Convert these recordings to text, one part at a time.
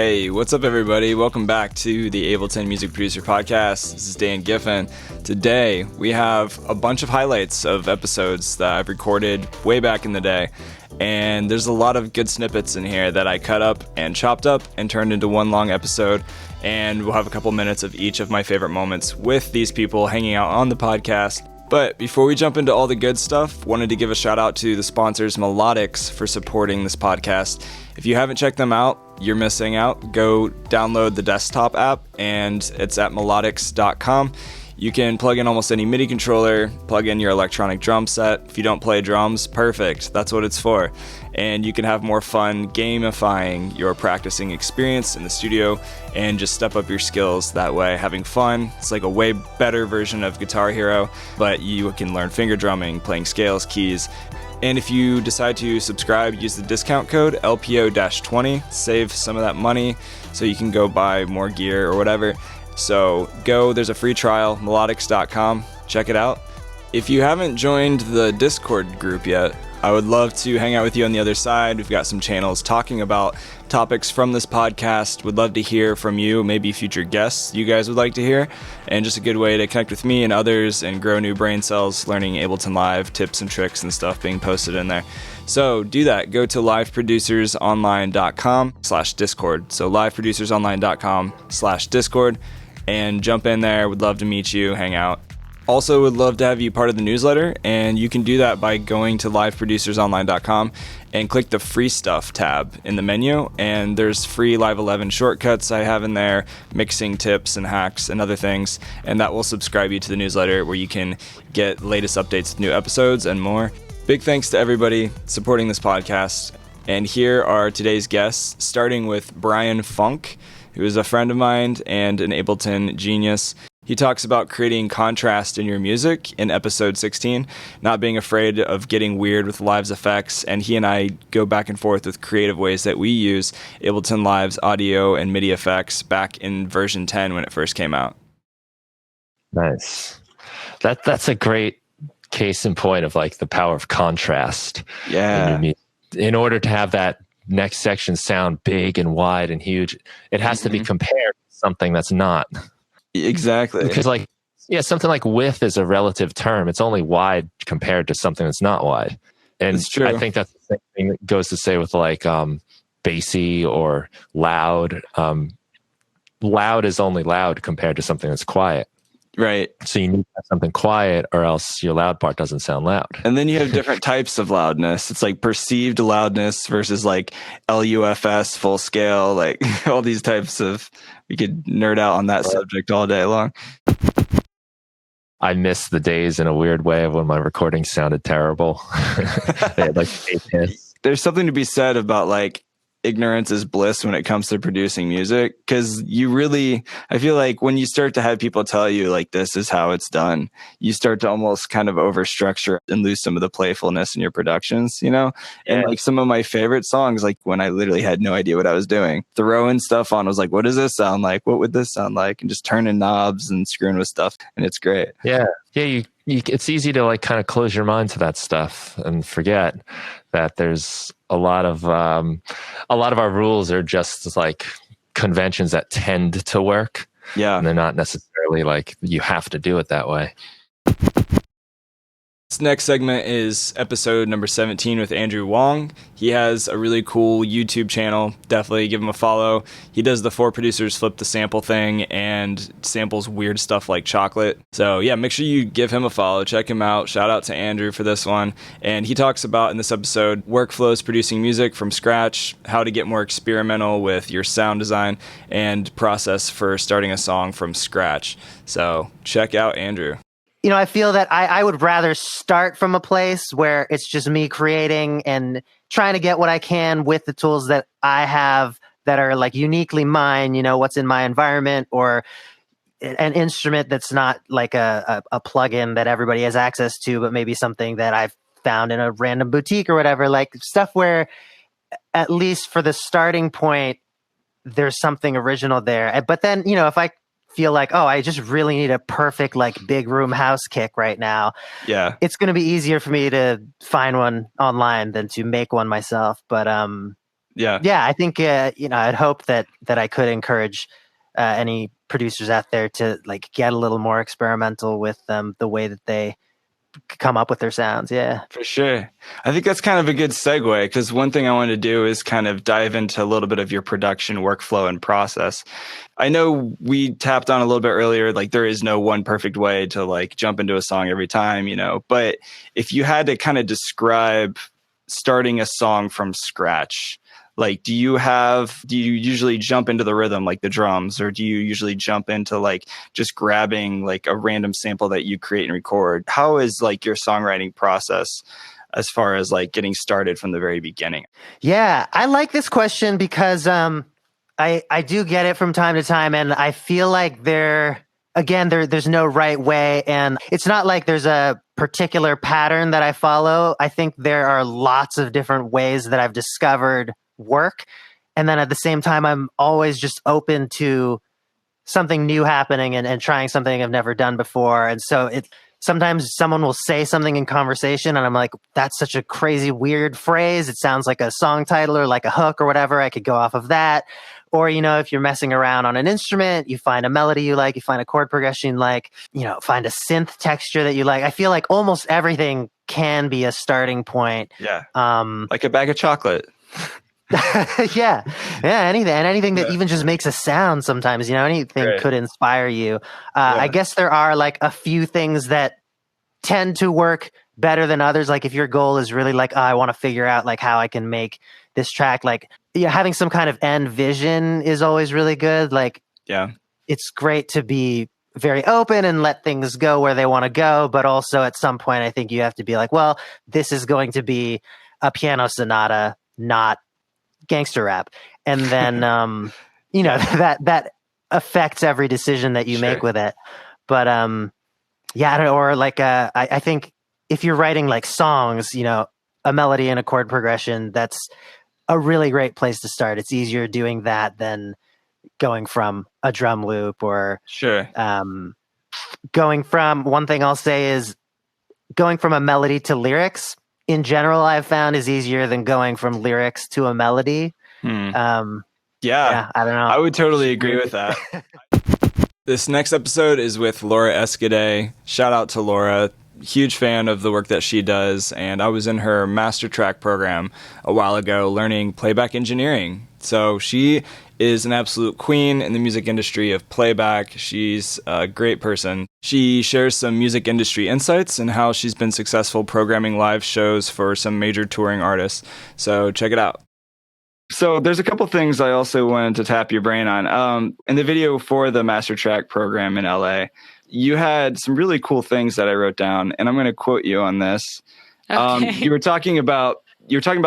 Hey, what's up everybody? Welcome back to the Ableton Music Producer Podcast. This is Dan Giffin. Today we have a bunch of highlights of episodes that I've recorded way back in the day. And there's a lot of good snippets in here that I cut up and chopped up and turned into one long episode. And we'll have a couple minutes of each of my favorite moments with these people hanging out on the podcast. But before we jump into all the good stuff, wanted to give a shout out to the sponsors Melodics for supporting this podcast. If you haven't checked them out, you're missing out. Go download the desktop app, and it's at melodics.com. You can plug in almost any MIDI controller, plug in your electronic drum set. If you don't play drums, perfect. That's what it's for. And you can have more fun gamifying your practicing experience in the studio and just step up your skills that way, having fun. It's like a way better version of Guitar Hero, but you can learn finger drumming, playing scales, keys. And if you decide to subscribe, use the discount code LPO-20, save some of that money so you can go buy more gear or whatever. So go, there's a free trial, melodics.com, check it out. If you haven't joined the Discord group yet, I would love to hang out with you on the other side. We've got some channels talking about topics from this podcast. Would love to hear from you, maybe future guests you guys would like to hear, and just a good way to connect with me and others and grow new brain cells, learning Ableton Live tips and tricks and stuff being posted in there. So do that. Go to liveproducersonline.com/Discord. So liveproducersonline.com/Discord and jump in there. Would love to meet you, hang out. Also would love to have you part of the newsletter, and you can do that by going to liveproducersonline.com and click the free stuff tab in the menu, and there's free Live 11 shortcuts I have in there, mixing tips and hacks and other things, and that will subscribe you to the newsletter where you can get latest updates, new episodes, and more. Big thanks to everybody supporting this podcast, and here are today's guests, starting with Brian Funk, who is a friend of mine and an Ableton genius. He talks about creating contrast in your music in episode 16, not being afraid of getting weird with Live's effects, and he and I go back and forth with creative ways that we use Ableton Live's audio and MIDI effects back in version 10 when it first came out. Nice. That's a great case in point of like the power of contrast. Yeah. In order to have that next section sound big and wide and huge, it has to be compared to something that's not. Exactly. Because something like width is a relative term. It's only wide compared to something that's not wide. And it's true. I think that's the same thing that goes to say with like bassy or loud. Loud is only loud compared to something that's quiet. Right. So you need to have something quiet or else your loud part doesn't sound loud. And then you have different types of loudness. It's like perceived loudness versus like LUFS, full scale, like all these types of, we could nerd out on that subject all day long. I miss the days in a weird way of when my recording sounded terrible. They had like 8 hits. There's something to be said about like ignorance is bliss when it comes to producing music, because I feel like when you start to have people tell you like this is how it's done, you start to almost kind of overstructure and lose some of the playfulness in your productions, you know? Yeah. And like some of my favorite songs, like when I literally had no idea what I was doing, throwing stuff on, I was like, what does this sound like? What would this sound like? And just turning knobs and screwing with stuff, and it's great. Yeah. It's easy to like kind of close your mind to that stuff and forget that there's a lot of our rules are just like conventions that tend to work. Yeah. And they're not necessarily like you have to do it that way. This next segment is episode number 17 with Andrew Wong. He has a really cool YouTube channel. Definitely give him a follow. He does the 4 producers flip the sample thing and samples weird stuff like chocolate. So yeah, make sure you give him a follow. Check him out. Shout out to Andrew for this one. And he talks about in this episode workflows producing music from scratch, how to get more experimental with your sound design, and process for starting a song from scratch. So check out Andrew. You know, I feel that I would rather start from a place where it's just me creating and trying to get what I can with the tools that I have that are like uniquely mine, you know, what's in my environment, or an instrument that's not like a plugin that everybody has access to, but maybe something that I've found in a random boutique or whatever, like stuff where at least for the starting point, there's something original there. But then, you know, if I feel like, oh, I just really need a perfect like big room house kick right now, yeah, it's going to be easier for me to find one online than to make one myself. But Yeah. Yeah, I think I'd hope that I could encourage any producers out there to like get a little more experimental with the way that they come up with their sounds. Yeah. For sure. I think that's kind of a good segue, because one thing I wanted to do is kind of dive into a little bit of your production workflow and process. I know we tapped on a little bit earlier, like there is no one perfect way to like jump into a song every time, but if you had to kind of describe starting a song from scratch, like do you usually jump into the rhythm like the drums, or do you usually jump into like just grabbing like a random sample that you create and record? How is like your songwriting process as far as like getting started from the very beginning? Yeah, I like this question because I do get it from time to time, and I feel like there's no right way, and it's not like there's a particular pattern that I follow. I think there are lots of different ways that I've discovered work, and then at the same time I'm always just open to something new happening and trying something I've never done before. And so sometimes someone will say something in conversation and I'm like, that's such a crazy weird phrase, it sounds like a song title or like a hook or whatever, I could go off of that. Or if you're messing around on an instrument, you find a melody you like, you find a chord progression you like, find a synth texture that you like. I feel like almost everything can be a starting point. Yeah. Like a bag of chocolate. yeah, anything that even just makes a sound sometimes, anything Right. could inspire you. I guess there are like a few things that tend to work better than others. Like if your goal is really like, I want to figure out like how I can make this track, like having some kind of end vision is always really good. Like, yeah, it's great to be very open and let things go where they want to go, but also at some point I think you have to be like, well, this is going to be a piano sonata, not gangster rap. And then that affects every decision that you make with it. But I don't know, or like I think if you're writing like songs, a melody and a chord progression, that's a really great place to start. It's easier doing that than going from a drum loop or going from, one thing I'll say is going from a melody to lyrics in general, I've found is easier than going from lyrics to a melody. Yeah, I don't know. I would totally agree with that. This next episode is with Laura Escudé. Shout out to Laura. Huge fan of the work that she does, and I was in her master track program a while ago learning playback engineering. So she is an absolute queen in the music industry of playback. She's a great person. She shares some music industry insights and how she's been successful programming live shows for some major touring artists. So check it out. So there's a couple things I also wanted to tap your brain on. In the video for the master track program in LA, you had some really cool things that I wrote down, and I'm going to quote you on this. Okay. You were talking about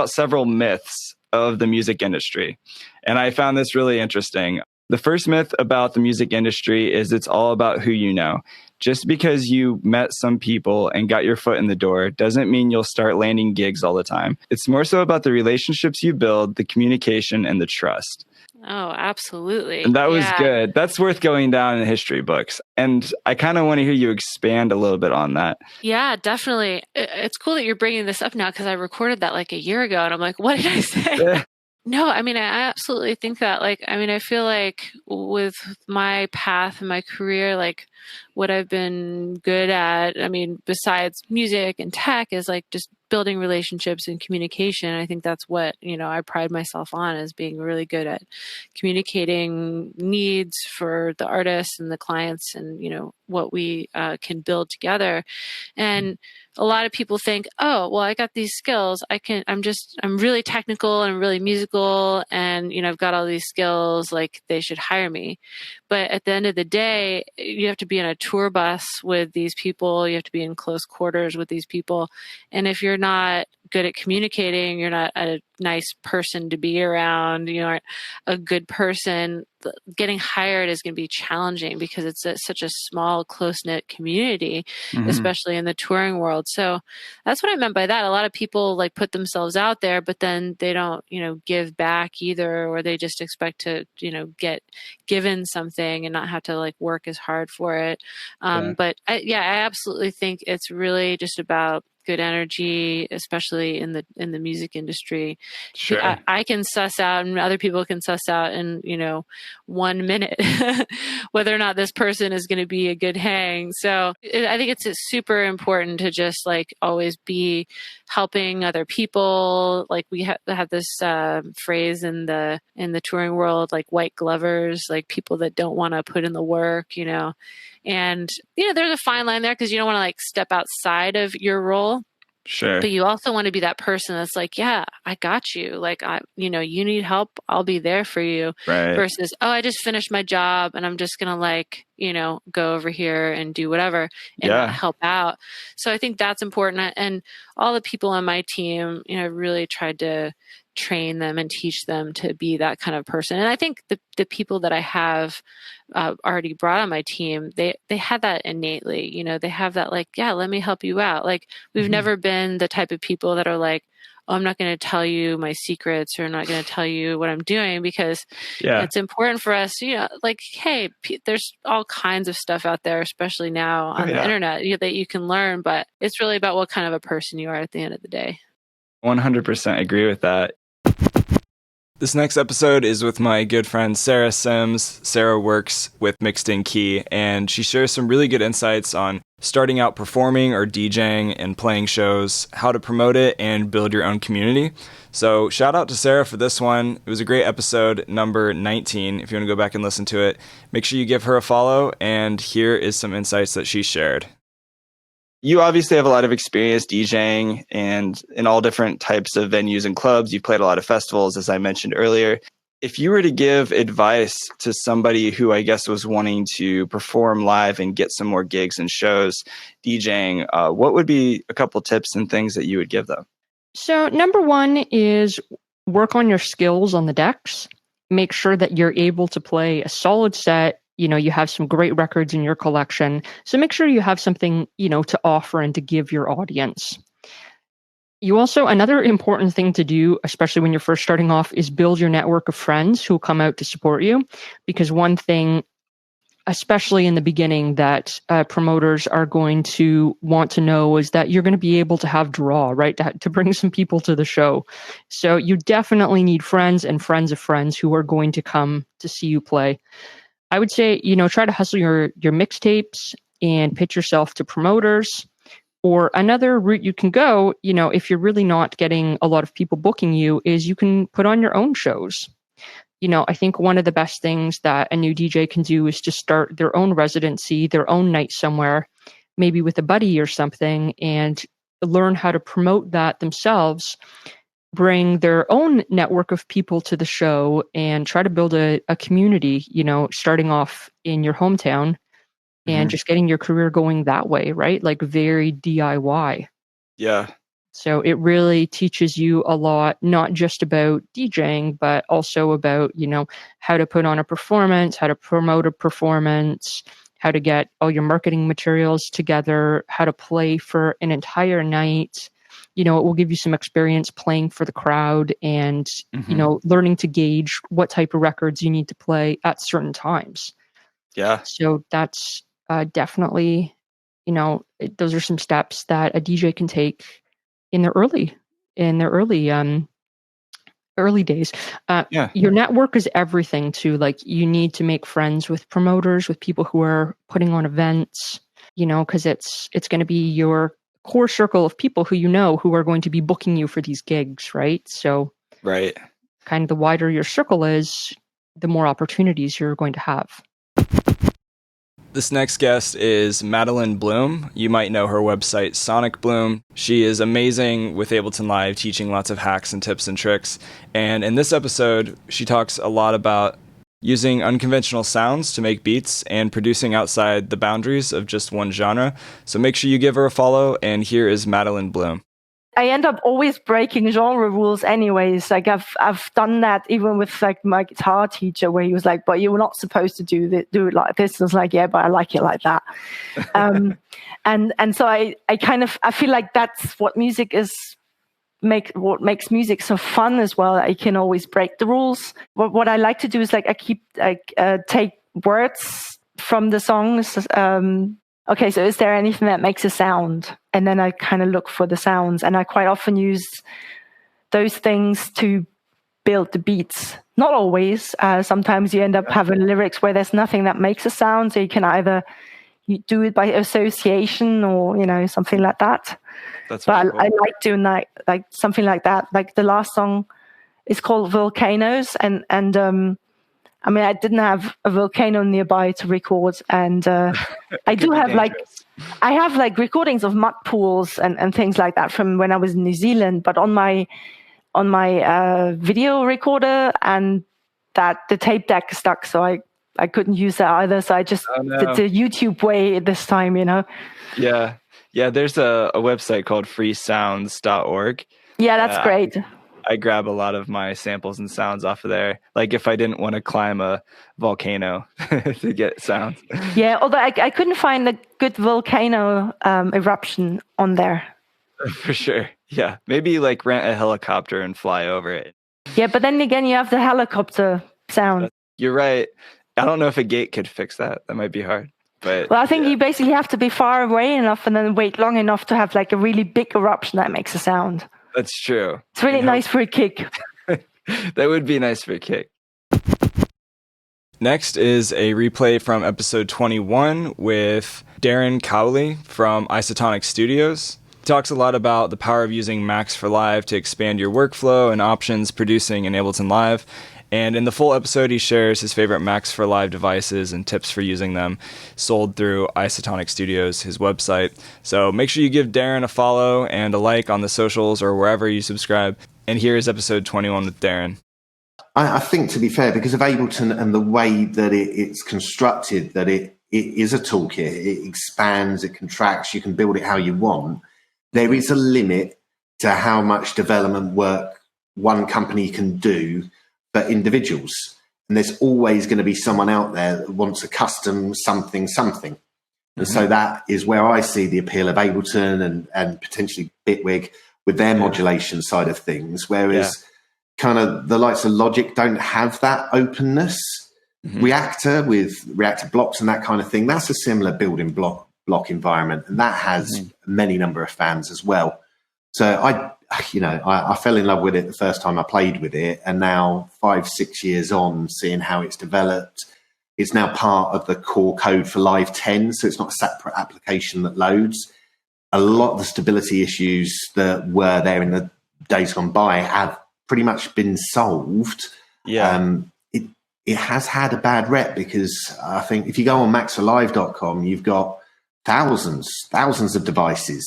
several myths of the music industry, and I found this really interesting. The first myth about the music industry is it's all about who you know. Just because you met some people and got your foot in the door doesn't mean you'll start landing gigs all the time. It's more so about the relationships you build, the communication, and the trust. Oh, absolutely. And that was good. That's worth going down in history books. And I kind of want to hear you expand a little bit on that. Yeah, definitely. It's cool that you're bringing this up now because I recorded that like a year ago and I'm like, what did I say? No, I mean, I absolutely think that, I feel like with my path and my career, like what I've been good at, besides music and tech is like just building relationships and communication. I think that's what, I pride myself on, as being really good at communicating needs for the artists and the clients and, what we can build together. And a lot of people think, oh, well, I got these skills. I'm really technical and really musical and, I've got all these skills, like they should hire me. But at the end of the day, you have to be in a tour bus with these people. You have to be in close quarters with these people. And if you're not good at communicating, you're not a nice person to be around, you aren't a good person, getting hired is going to be challenging because it's such a small, close-knit community, especially in the touring world. So that's what I meant by that. A lot of people like put themselves out there, but then they don't, give back either, or they just expect to, get given something and not have to like work as hard for it. But I absolutely think it's really just about good energy, especially in the music industry. Sure. I can suss out, and other people can suss out in 1 minute whether or not this person is going to be a good hang. So I think it's super important to just like always be helping other people. Like we have this phrase in the touring world, like white glovers, like people that don't want to put in the work, and there's a fine line there because you don't want to like step outside of your role. Sure. But you also want to be that person that's like, yeah, I got you. Like, you need help, I'll be there for you. Right. Versus, oh, I just finished my job and I'm just going to like, go over here and do whatever and not help out. So I think that's important. And all the people on my team, really tried to train them and teach them to be that kind of person. And I think the people that I have already brought on my team, they have that innately, they have that like, yeah, let me help you out. Like we've never been the type of people that are like, oh, I'm not going to tell you my secrets or I'm not going to tell you what I'm doing because it's important for us, like, hey, there's all kinds of stuff out there, especially now on the internet that you can learn, but it's really about what kind of a person you are at the end of the day. 100% agree with that. This next episode is with my good friend Sara Sims. Sara works with Mixed In Key, and she shares some really good insights on starting out performing or DJing and playing shows, how to promote it, and build your own community. So shout out to Sara for this one. It was a great episode, number 19. If you want to go back and listen to it, make sure you give her a follow, and here is some insights that she shared. You obviously have a lot of experience DJing and in all different types of venues and clubs. You've played a lot of festivals, as I mentioned earlier. If you were to give advice to somebody who I guess was wanting to perform live and get some more gigs and shows DJing, what would be a couple tips and things that you would give them? So number one is work on your skills on the decks. Make sure that you're able to play a solid set. You have some great records in your collection. So make sure you have something, to offer and to give your audience. You also, another important thing to do, especially when you're first starting off, is build your network of friends who will come out to support you. Because one thing, especially in the beginning, that promoters are going to want to know is that you're going to be able to have draw, right? To bring some people to the show. So you definitely need friends and friends of friends who are going to come to see you play. I would say, try to hustle your mixtapes and pitch yourself to promoters. Or another route you can go, if you're really not getting a lot of people booking you, is you can put on your own shows. I think one of the best things that a new DJ can do is to start their own residency, their own night somewhere, maybe with a buddy or something, and learn how to promote that themselves. Bring their own network of people to the show and try to build a community, starting off in your hometown and just getting your career going that way, right? Like very DIY. Yeah. So it really teaches you a lot, not just about DJing, but also about, how to put on a performance, how to promote a performance, how to get all your marketing materials together, how to play for an entire night. It will give you some experience playing for the crowd and, learning to gauge what type of records you need to play at certain times. Yeah. So that's definitely, those are some steps that a DJ can take in their early days. Your network is everything too. Like you need to make friends with promoters, with people who are putting on events, because it's going to be your core circle of people who who are going to be booking you for these gigs, right? So kind of the wider your circle is, the more opportunities you're going to have. This next guest is Madeline Bloom. You might know her website, Sonic Bloom. She is amazing with Ableton Live, teaching lots of hacks and tips and tricks. And in this episode, she talks a lot about using unconventional sounds to make beats and producing outside the boundaries of just one genre. So make sure you give her a follow, and here is Madeline Bloom. I end up always breaking genre rules anyways. Like I've done that even with like my guitar teacher, where he was like, but you were not supposed to do it like this. And I was like, yeah, but I like it like that. And so I feel like that's what music is, what makes music so fun as well. I can always break the rules. What I like to do is take words from the songs, okay, so is there anything that makes a sound? And then I kind of look for the sounds, and I quite often use those things to build the beats. Not always. Sometimes you end up having lyrics where there's nothing that makes a sound, so you can either you do it by association or something like that. That's but cool. I like doing that, like something like that. Like the last song is called Volcanoes, and I mean, I didn't have a volcano nearby to record, and I do have I have like recordings of mud pools and things like that from when I was in New Zealand, but on my video recorder, and that the tape deck stuck, so I couldn't use that either. So I just did the YouTube way this time, Yeah. There's a website called freesounds.org. Yeah, that's great. I grab a lot of my samples and sounds off of there. Like if I didn't want to climb a volcano to get sounds. Yeah, although I couldn't find a good volcano eruption on there. For sure. Yeah. Maybe like rent a helicopter and fly over it. Yeah, but then again, you have the helicopter sound. You're right. I don't know if a gate could fix that. That might be hard. But well, I think you basically have to be far away enough and then wait long enough to have like a really big eruption that makes a sound. That's true. It's really nice for a kick. That would be nice for a kick. Next is a replay from episode 21 with Darren Cowley from Isotonik Studios. He talks a lot about the power of using Max for Live to expand your workflow and options producing in Ableton Live. And in the full episode, he shares his favorite Max for Live devices and tips for using them, sold through Isotonik Studios, his website. So make sure you give Darren a follow and a like on the socials or wherever you subscribe. And here is episode 21 with Darren. I think, to be fair, because of Ableton and the way that it's constructed, that it is a toolkit, it expands, it contracts, you can build it how you want. There is a limit to how much development work one company can do for individuals. And there's always going to be someone out there that wants a custom something. And so that is where I see the appeal of Ableton and potentially Bitwig with their modulation side of things. Whereas kind of the likes of Logic don't have that openness. Reactor with reactor blocks and that kind of thing, that's a similar building block environment. And that has many number of fans as well. So I fell in love with it the first time I played with it, and now 5-6 years on, seeing how it's developed, it's now part of the core code for Live 10, so it's not a separate application that loads. A lot of the stability issues that were there in the days gone by have pretty much been solved. It has had a bad rep, because I think if you go on maxforlive.com, you've got thousands of devices,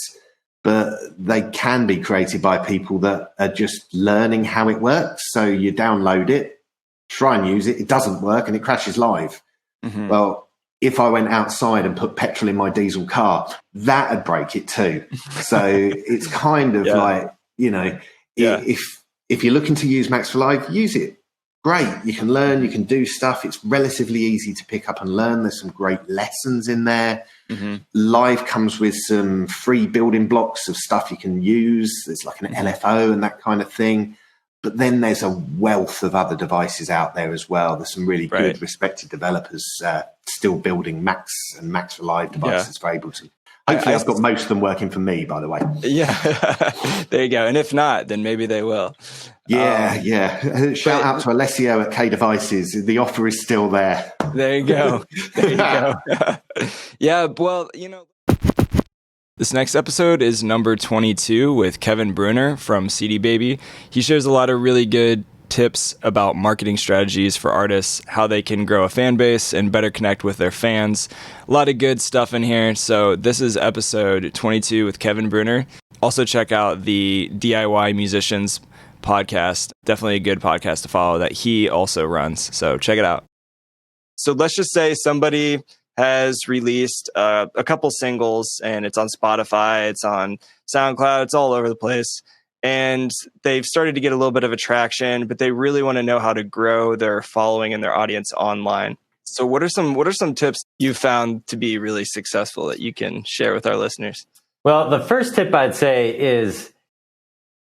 but they can be created by people that are just learning how it works. So you download it, try and use it, it doesn't work and it crashes live. Well, if I went outside and put petrol in my diesel car, that'd break it too. So it's kind of like, if you're looking to use Max for Live, use it. Great. You can learn, you can do stuff. It's relatively easy to pick up and learn. There's some great lessons in there. Live comes with some free building blocks of stuff you can use. There's like an LFO and that kind of thing. But then there's a wealth of other devices out there as well. There's some really good, respected developers still building Max and Max for Live devices for Ableton. Hopefully I've got most of them working for me, by the way. There you go. And if not, then maybe they will. Shout out to Alessio at K Devices. The offer is still there. There you go. Well, this next episode is number 22 with Kevin Breuner from CD Baby. He shares a lot of really good tips about marketing strategies for artists, how they can grow a fan base and better connect with their fans. A lot of good stuff in here. So this is episode 22 with Kevin Breuner. Also check out the DIY Musicians podcast. Definitely a good podcast to follow that he also runs. So check it out. So let's just say somebody has released a couple singles, and it's on Spotify, it's on SoundCloud, it's all over the place. And they've started to get a little bit of attraction, but they really want to know how to grow their following and their audience online. So what are some tips you found to be really successful that you can share with our listeners? Well, the first tip I'd say is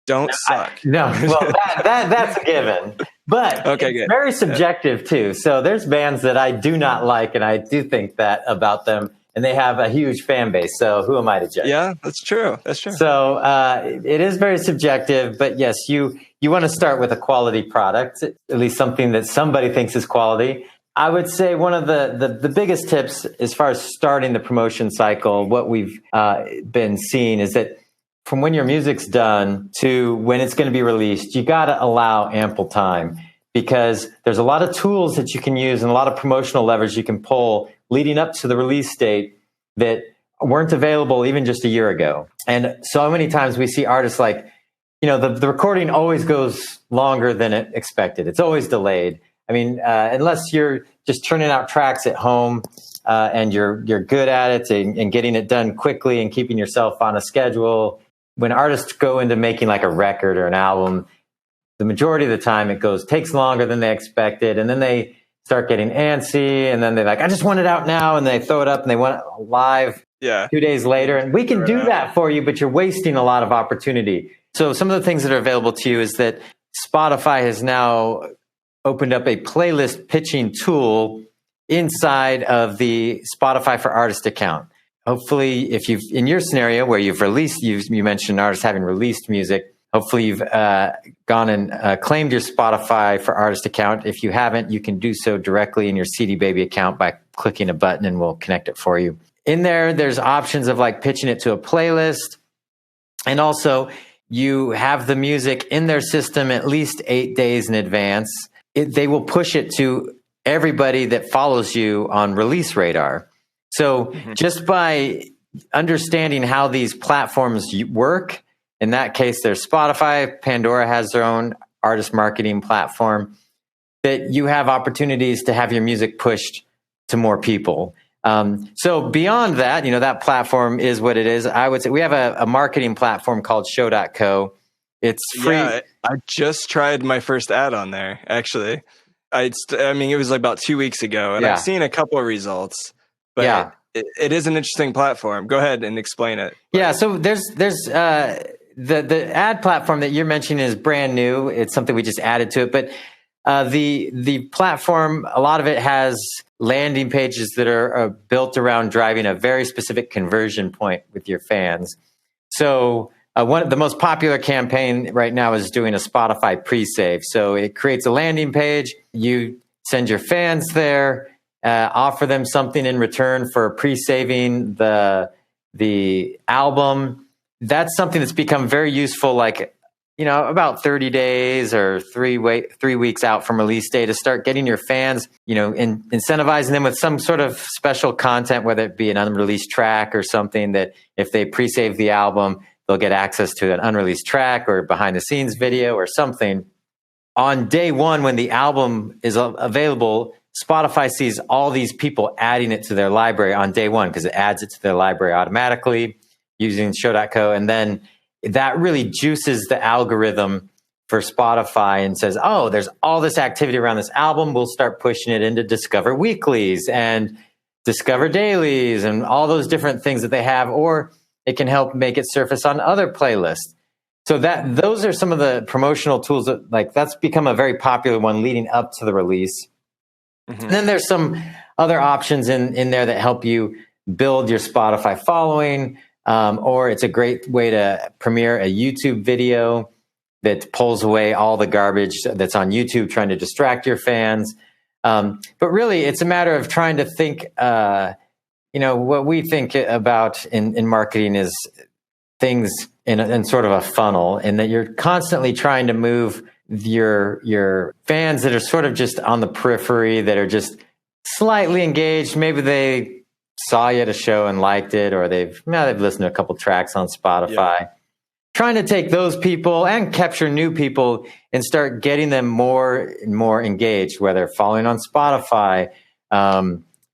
don't suck. That's a given. But it's very subjective too. So there's bands that I do not like, and I do think that about them, and they have a huge fan base. So who am I to judge? Yeah, that's true. That's true. So it is very subjective, but yes, you want to start with a quality product, at least something that somebody thinks is quality. I would say one of the biggest tips as far as starting the promotion cycle, what we've been seeing is that from when your music's done to when it's going to be released, you got to allow ample time, because there's a lot of tools that you can use and a lot of promotional levers you can pull leading up to the release date that weren't available even just a year ago. And so many times we see artists like, the recording always goes longer than it expected. It's always delayed. I mean, unless you're just turning out tracks at home and you're good at it and getting it done quickly and keeping yourself on a schedule. When artists go into making like a record or an album, the majority of the time it takes longer than they expected. And then they start getting antsy, and then they're like, I just want it out now. And they throw it up and they want it live 2 days later. And we can do that for you, but you're wasting a lot of opportunity. So some of the things that are available to you is that Spotify has now opened up a playlist pitching tool inside of the Spotify for Artist account. Hopefully, if you've, in your scenario where you've released, you mentioned artists having released music, hopefully you've gone and claimed your Spotify for Artist account. If you haven't, you can do so directly in your CD Baby account by clicking a button and we'll connect it for you. In there's options of like pitching it to a playlist. And also you have the music in their system at least 8 days in advance. They will push it to everybody that follows you on Release Radar. So just by understanding how these platforms work, in that case, there's Spotify, Pandora has their own artist marketing platform, that you have opportunities to have your music pushed to more people. So beyond that, that platform is what it is. I would say we have a marketing platform called show.co. It's free. Yeah, I just tried my first ad on there, actually. I mean, it was like about 2 weeks ago, and I've seen a couple of results. But it is an interesting platform. Go ahead and explain it. Yeah, so there's the ad platform that you're mentioning is brand new. It's something we just added to it. But the platform, a lot of it has landing pages that are built around driving a very specific conversion point with your fans. So one of the most popular campaign right now is doing a Spotify pre-save. So it creates a landing page. You send your fans there. Offer them something in return for pre-saving the album. That's something that's become very useful, like, about 30 days or 3 weeks out from release day, to start getting your fans, incentivizing them with some sort of special content, whether it be an unreleased track or something that if they pre-save the album, they'll get access to an unreleased track or behind the scenes video or something. On day one, when the album is available, Spotify sees all these people adding it to their library on day one, because it adds it to their library automatically using show.co. And then that really juices the algorithm for Spotify and says, oh, there's all this activity around this album. We'll start pushing it into Discover Weeklies and Discover Dailies and all those different things that they have, or it can help make it surface on other playlists. So those are some of the promotional tools that's become a very popular one leading up to the release. And then there's some other options in there that help you build your Spotify following, or it's a great way to premiere a YouTube video that pulls away all the garbage that's on YouTube trying to distract your fans. But really, it's a matter of trying to think, what we think about in marketing is things in sort of a funnel, and that you're constantly trying to move your fans that are sort of just on the periphery, that are just slightly engaged. Maybe they saw you at a show and liked it, or they've listened to a couple tracks on Spotify. Yeah. Trying to take those people and capture new people and start getting them more and more engaged, whether following on Spotify,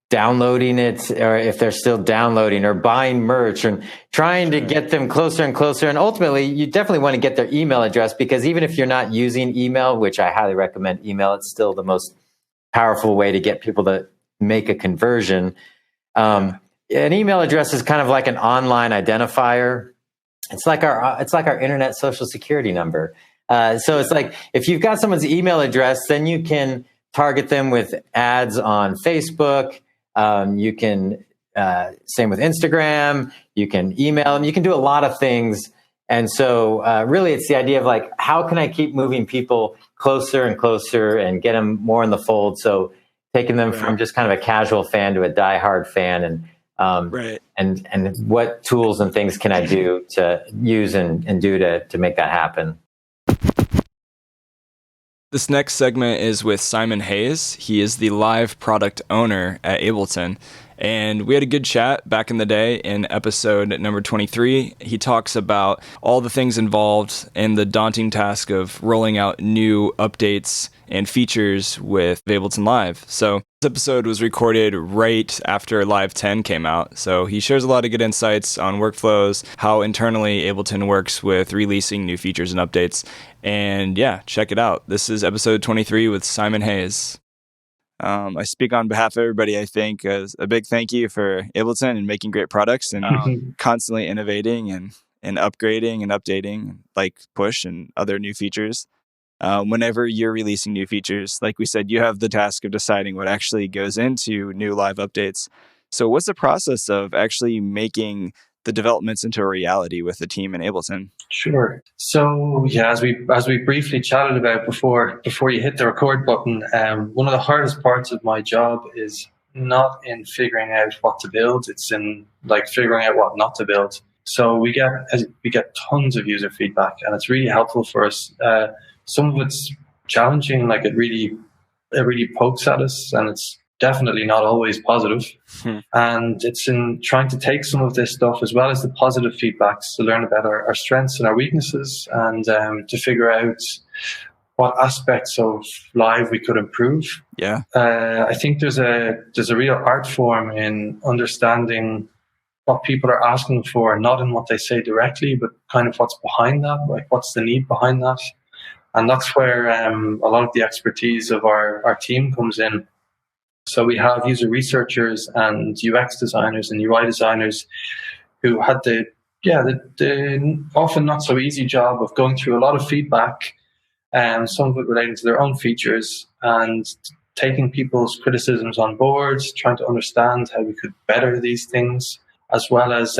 downloading it, or if they're still downloading, or buying merch, and trying to get them closer and closer. And ultimately, you definitely want to get their email address, because even if you're not using email, which I highly recommend email, it's still the most powerful way to get people to make a conversion. An email address is kind of like an online identifier. It's like our internet social security number. So it's like, if you've got someone's email address, then you can target them with ads on Facebook. You can Same with Instagram. You can email them. You can do a lot of things. And so really it's the idea of like, how can I keep moving people closer and closer and get them more in the fold? So taking them from just kind of a casual fan to a diehard fan, and what tools and things can I do to use and do to make that happen? This next segment is with Simon Haye. He is the live product owner at Ableton. And we had a good chat back in the day in episode number 23. He talks about all the things involved in the daunting task of rolling out new updates and features with Ableton Live. So this episode was recorded right after Live 10 came out. So he shares a lot of good insights on workflows, how internally Ableton works with releasing new features and updates. And yeah, check it out. This is episode 23 with Simon Haye. I speak on behalf of everybody, I think, as a big thank you for Ableton and making great products and constantly innovating and upgrading and updating, like Push and other new features. Whenever you're releasing new features, like we said, you have the task of deciding what actually goes into new live updates. So what's the process of actually making the developments into a reality with the team in Ableton? Sure. So yeah, as we briefly chatted about before you hit the record button, one of the hardest parts of my job is not in figuring out what to build; it's in like figuring out what not to build. So we get tons of user feedback, and it's really helpful for us. Some of it's challenging, like it really pokes at us, and it's definitely not always positive. And it's in trying to take some of this stuff as well as the positive feedbacks to learn about our strengths and our weaknesses, and to figure out what aspects of live we could improve. Yeah. I think there's a real art form in understanding what people are asking for, not in what they say directly, but kind of what's behind that, like what's the need behind that. And that's where a lot of the expertise of our team comes in. So we have user researchers and UX designers and UI designers who had the often not so easy job of going through a lot of feedback, and some of it relating to their own features, and taking people's criticisms on board, trying to understand how we could better these things, as well as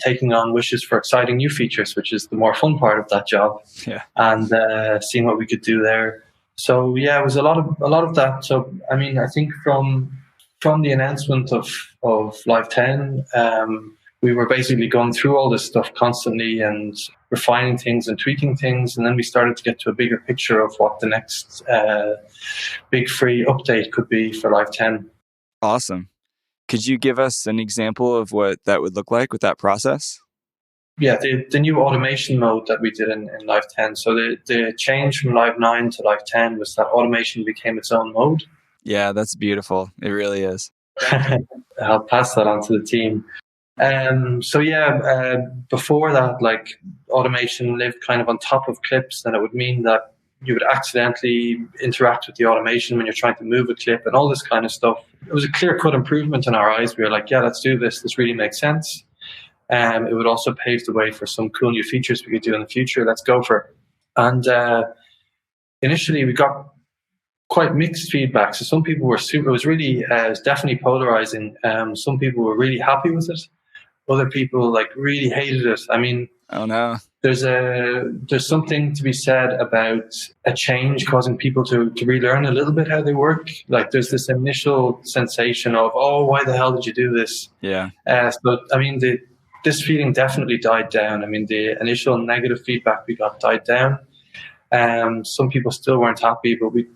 taking on wishes for exciting new features, which is the more fun part of that job, and seeing what we could do there. So yeah, it was a lot of that. So I mean, I think from the announcement of Live 10, we were basically going through all this stuff constantly and refining things and tweaking things, and then we started to get to a bigger picture of what the next big free update could be for Live 10. Awesome. Could you give us an example of what that would look like with that process? Yeah, the new automation mode that we did in Live 10. So the change from Live 9 to Live 10 was that automation became its own mode. Yeah, that's beautiful. It really is. I'll pass that on to the team. Before that, like automation lived kind of on top of clips, and it would mean that you would accidentally interact with the automation when you're trying to move a clip and all this kind of stuff. It was a clear-cut improvement in our eyes. We were like, yeah, let's do this. This really makes sense. It would also pave the way for some cool new features we could do in the future. Let's go for it. And initially, we got quite mixed feedback. So some people were it was definitely polarizing. Some people were really happy with it. Other people like really hated it. I mean, oh no. There's something to be said about a change causing people to relearn a little bit how they work. Like there's this initial sensation of, oh, why the hell did you do this? Yeah. So I mean, this feeling definitely died down. I mean, the initial negative feedback we got died down. Some people still weren't happy, but we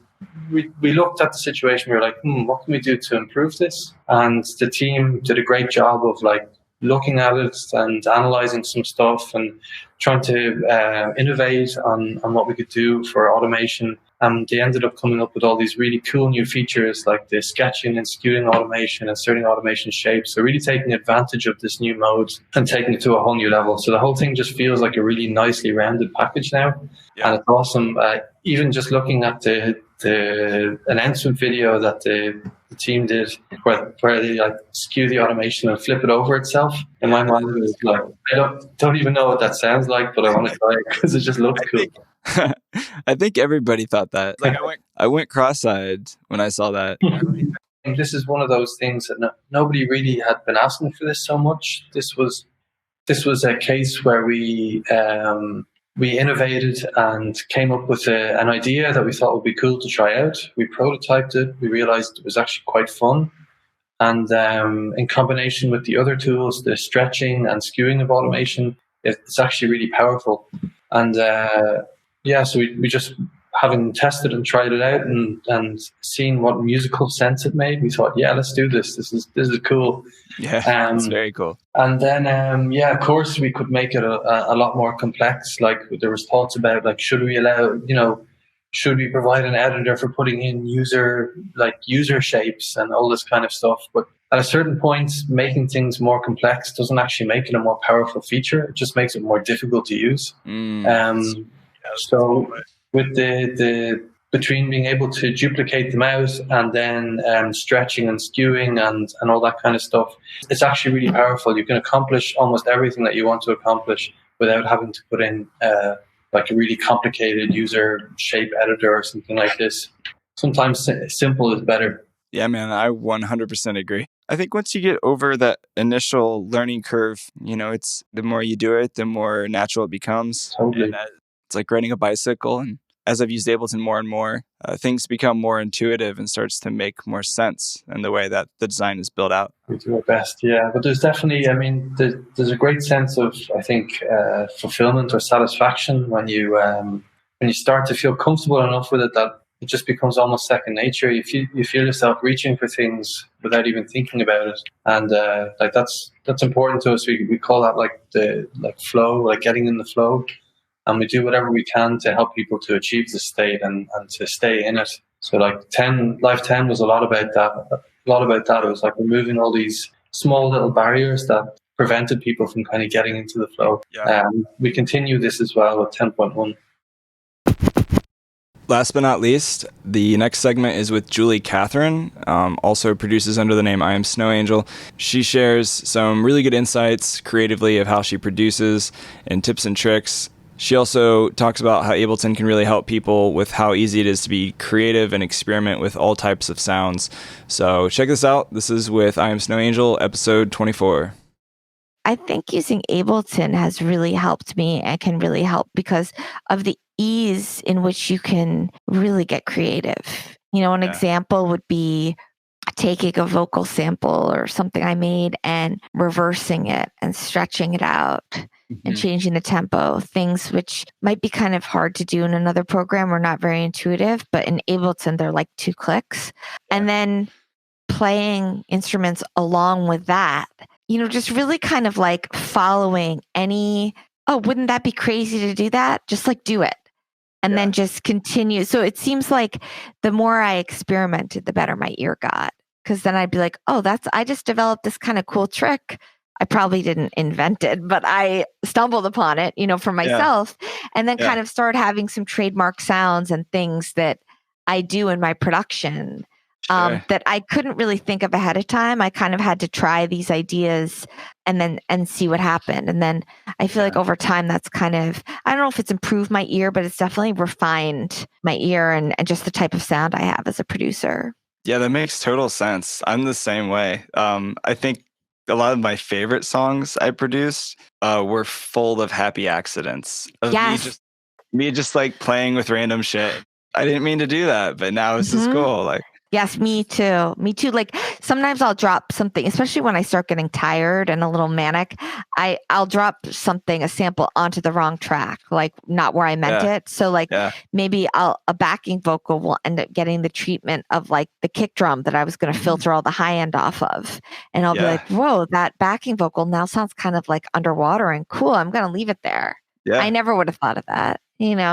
looked at the situation. We were like, what can we do to improve this? And the team did a great job of like looking at it and analyzing some stuff and trying to innovate on what we could do for automation. And they ended up coming up with all these really cool new features like the sketching and skewing automation, inserting automation shapes. So really taking advantage of this new mode and taking it to a whole new level. So the whole thing just feels like a really nicely rounded package now. Yeah. And it's awesome. Even just looking at the announcement video that the team did where they like skew the automation and flip it over itself. In my mind, it was like, I don't even know what that sounds like, but I want to try it because it just looks cool. I think everybody thought that. Like I went cross-eyed when I saw that. And this is one of those things that nobody really had been asking for this so much. This was a case where we innovated and came up with an idea that we thought would be cool to try out. We prototyped it. We realized it was actually quite fun. And in combination with the other tools, the stretching and skewing of automation, it's actually really powerful. And so we just, having tested and tried it out and seen what musical sense it made, we thought, yeah, let's do this. This is cool. Yeah, it's very cool. And then, of course, we could make it a lot more complex. Like there was thoughts about, like, should we allow, should we provide an editor for putting in user shapes and all this kind of stuff? But at a certain point, making things more complex doesn't actually make it a more powerful feature. It just makes it more difficult to use. So with the between being able to duplicate them out and then stretching and skewing and all that kind of stuff, it's actually really powerful. You can accomplish almost everything that you want to accomplish without having to put in like a really complicated user shape editor or something like this. Sometimes simple is better. Yeah, man, I 100% agree. I think once you get over that initial learning curve, it's the more you do it, the more natural it becomes. Totally. And it's like riding a bicycle. And as I've used Ableton more and more, things become more intuitive and starts to make more sense in the way that the design is built out. We do our best, yeah. But there's definitely, there's a great sense of, I think, fulfillment or satisfaction when you start to feel comfortable enough with it that it just becomes almost second nature. You feel yourself reaching for things without even thinking about it, and that's important to us. We call that the flow, like getting in the flow, and we do whatever we can to help people to achieve the state and to stay in it. So Life 10 was a lot about that. It was like removing all these small little barriers that prevented people from kind of getting into the flow. Yeah. We continue this as well with 10.1. Last but not least, the next segment is with Julie Catherine, also produces under the name I Am Snowangel. She shares some really good insights creatively of how she produces and tips and tricks. She also talks about how Ableton can really help people with how easy it is to be creative and experiment with all types of sounds. So check this out. This is with I Am Snowangel, episode 24. I think using Ableton has really helped me and can really help because of the ease in which you can really get creative. An example would be taking a vocal sample or something I made and reversing it and stretching it out and changing the tempo, things which might be kind of hard to do in another program or not very intuitive, but in Ableton, they're like 2 clicks. And then playing instruments along with that, just really kind of like following wouldn't that be crazy to do that? Just like do it. And then just continue. So it seems like the more I experimented, the better my ear got. Because then I'd be like, I just developed this kind of cool trick. I probably didn't invent it, but I stumbled upon it, for myself. And then kind of started having some trademark sounds and things that I do in my production. That I couldn't really think of ahead of time. I kind of had to try these ideas and see what happened. And then I feel like over time, that's kind of, I don't know if it's improved my ear, but it's definitely refined my ear and just the type of sound I have as a producer. Yeah, that makes total sense. I'm the same way. I think a lot of my favorite songs I produced were full of happy accidents. Of me just like playing with random shit. I didn't mean to do that, but now it's just cool. Like, yes, me too. Like sometimes I'll drop something, especially when I start getting tired and a little manic. I'll drop a sample onto the wrong track, like not where I meant it. So maybe a backing vocal will end up getting the treatment of like the kick drum that I was going to filter all the high end off of. And I'll be like, whoa, that backing vocal now sounds kind of like underwater and cool. I'm going to leave it there. Yeah. I never would have thought of that,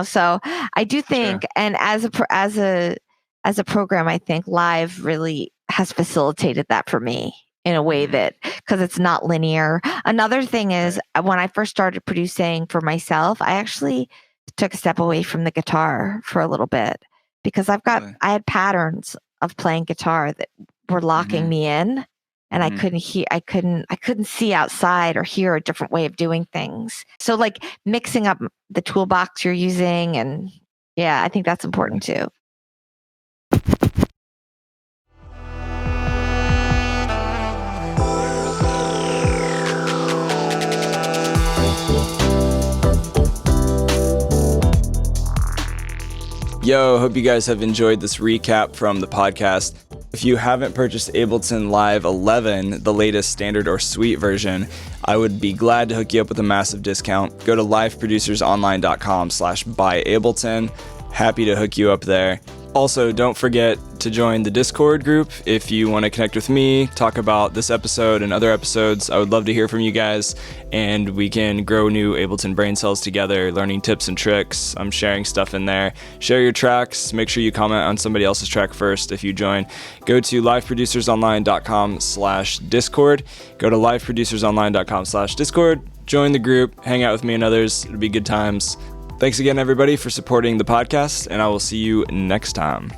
so I do think, and as a program, I think Live really has facilitated that for me in a way that, because it's not linear. Another thing is when I first started producing for myself, I actually took a step away from the guitar for a little bit because I had patterns of playing guitar that were locking me in, and I couldn't see outside or hear a different way of doing things. So like mixing up the toolbox you're using, and I think that's important too. Yo, hope you guys have enjoyed this recap from the podcast. If you haven't purchased Ableton Live 11, the latest standard or suite version, I would be glad to hook you up with a massive discount. Go to liveproducersonline.com/buyableton. Happy to hook you up there. Also, don't forget to join the Discord group if you want to connect with me, talk about this episode and other episodes. I would love to hear from you guys, and we can grow new Ableton brain cells together, learning tips and tricks. I'm sharing stuff in there. Share your tracks. Make sure you comment on somebody else's track first if you join. Go to liveproducersonline.com/Discord. Go to liveproducersonline.com/Discord. Join the group. Hang out with me and others. It'll be good times. Thanks again, everybody, for supporting the podcast, and I will see you next time.